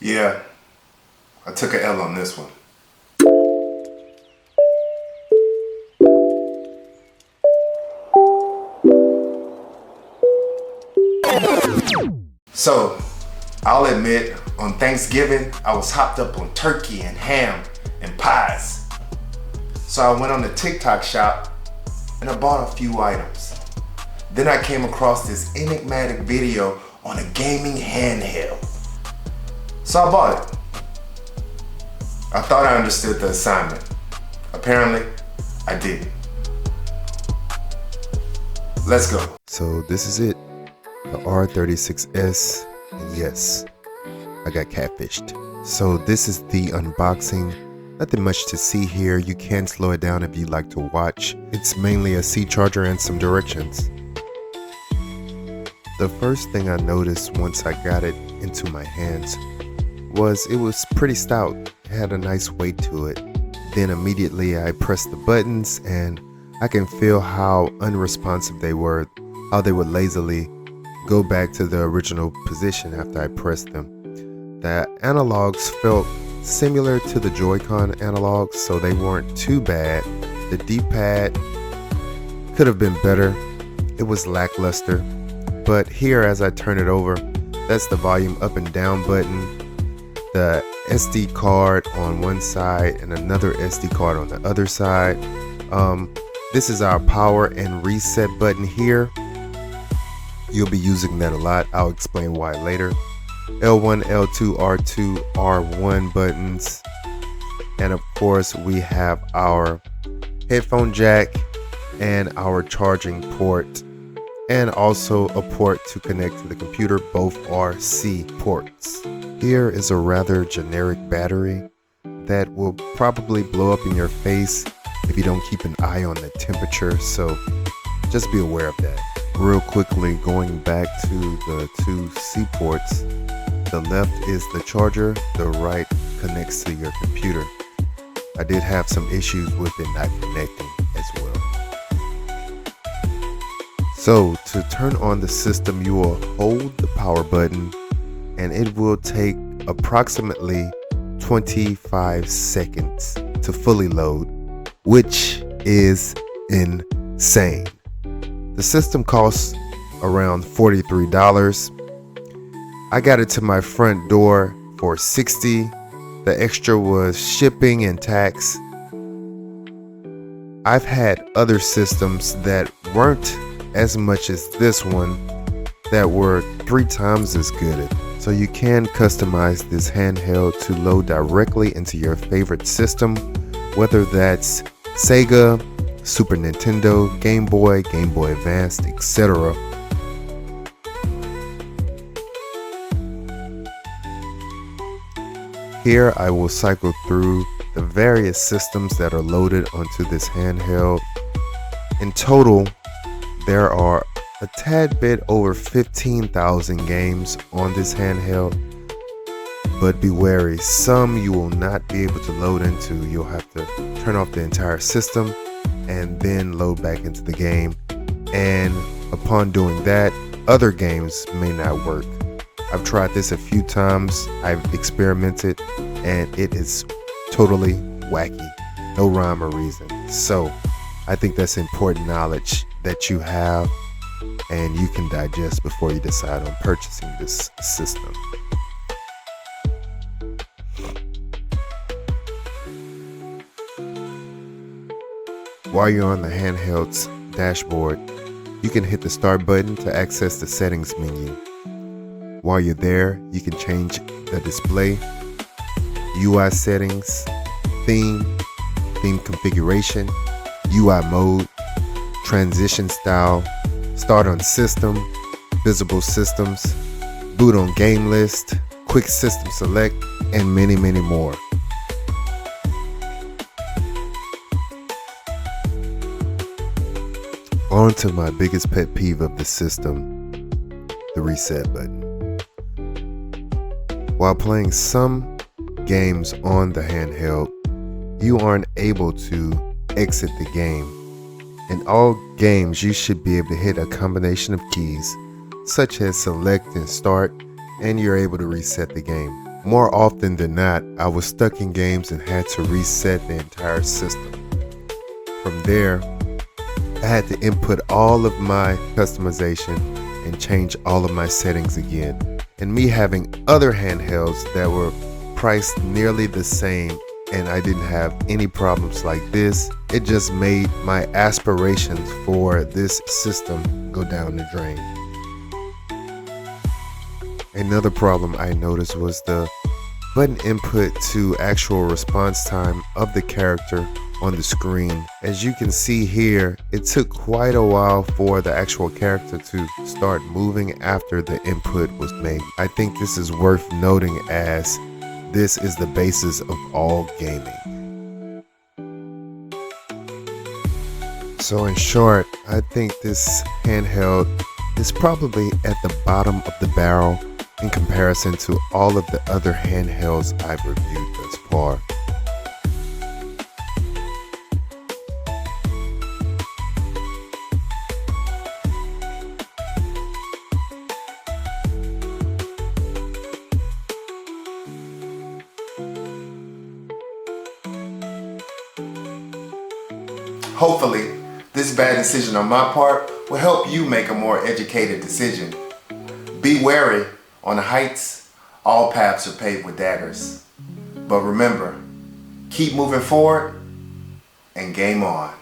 Yeah, I took a L on this one. So, I'll admit, on Thanksgiving, I was hopped up on turkey and ham and pies. So I went on the TikTok shop and I bought a few items. Then I came across this enigmatic video on a gaming handheld. So I bought it. I thought I understood the assignment. Apparently, I didn't. Let's go. So this is it, the R36S, and yes, I got catfished. So this is the unboxing. Nothing much to see here. You can slow it down if you'd like to watch. It's mainly a C charger and some directions. The first thing I noticed once I got it into my hands was it was pretty stout. It had a nice weight to it. Then immediately I pressed the buttons and I can feel how unresponsive they were, how they would lazily go back to the original position after I pressed them. The analogs felt similar to the Joy-Con analogs, so they weren't too bad. The D-pad could have been better. It was lackluster. But here, as I turn it over, that's the volume up and down button, the SD card on one side and another SD card on the other side. This is our power and reset button here. You'll be using that a lot. I'll explain why later. L1, L2, R2, R1 buttons. And of course, we have our headphone jack and our charging port, and also a port to connect to the computer. Both are C ports. Here is a rather generic battery that will probably blow up in your face if you don't keep an eye on the temperature, so just be aware of that. Real quickly, going back to the two C ports, the left is the charger, the right connects to your computer. I did have some issues with it not connecting as well. So to turn on the system, you will hold the power button and it will take approximately 25 seconds to fully load, which is insane. The system costs around $43. I got it to my front door for $60. The extra was shipping and tax. I've had other systems that weren't as much as this one that were 3 times as good. So you can customize this handheld to load directly into your favorite system, whether that's Sega, Super Nintendo, Game Boy Advance, etc. Here I will cycle through the various systems that are loaded onto this handheld. In total, there are a tad bit over 15,000 games on this handheld, but be wary, some you will not be able to load into. You'll have to turn off the entire system and then load back into the game, and upon doing that, other games may not work. I've tried this a few times, I've experimented, and it is totally wacky, no rhyme or reason. So I think that's important knowledge that you have and you can digest before you decide on purchasing this system. While you're on the handheld's dashboard, you can hit the start button to access the settings menu. While you're there, you can change the display, UI settings, theme configuration, UI mode, transition style, start on system, visible systems, boot on game list, quick system select, and many more. On to my biggest pet peeve of the system, the reset button. While playing some games on the handheld, you aren't able to exit the game. In all games, you should be able to hit a combination of keys, such as select and start, and you're able to reset the game. More often than not, I was stuck in games and had to reset the entire system. From there, I had to input all of my customization and change all of my settings again. And me having other handhelds that were priced nearly the same and I didn't have any problems like this, it just made my aspirations for this system go down the drain. Another problem I noticed was the button input to actual response time of the character on the screen. As you can see here, it took quite a while for the actual character to start moving after the input was made. I think this is worth noting as this is the basis of all gaming. So in short, I think this handheld is probably at the bottom of the barrel in comparison to all of the other handhelds I've reviewed thus far. Hopefully, this bad decision on my part will help you make a more educated decision. Be wary, on the heights, all paths are paved with daggers. But remember, keep moving forward and game on.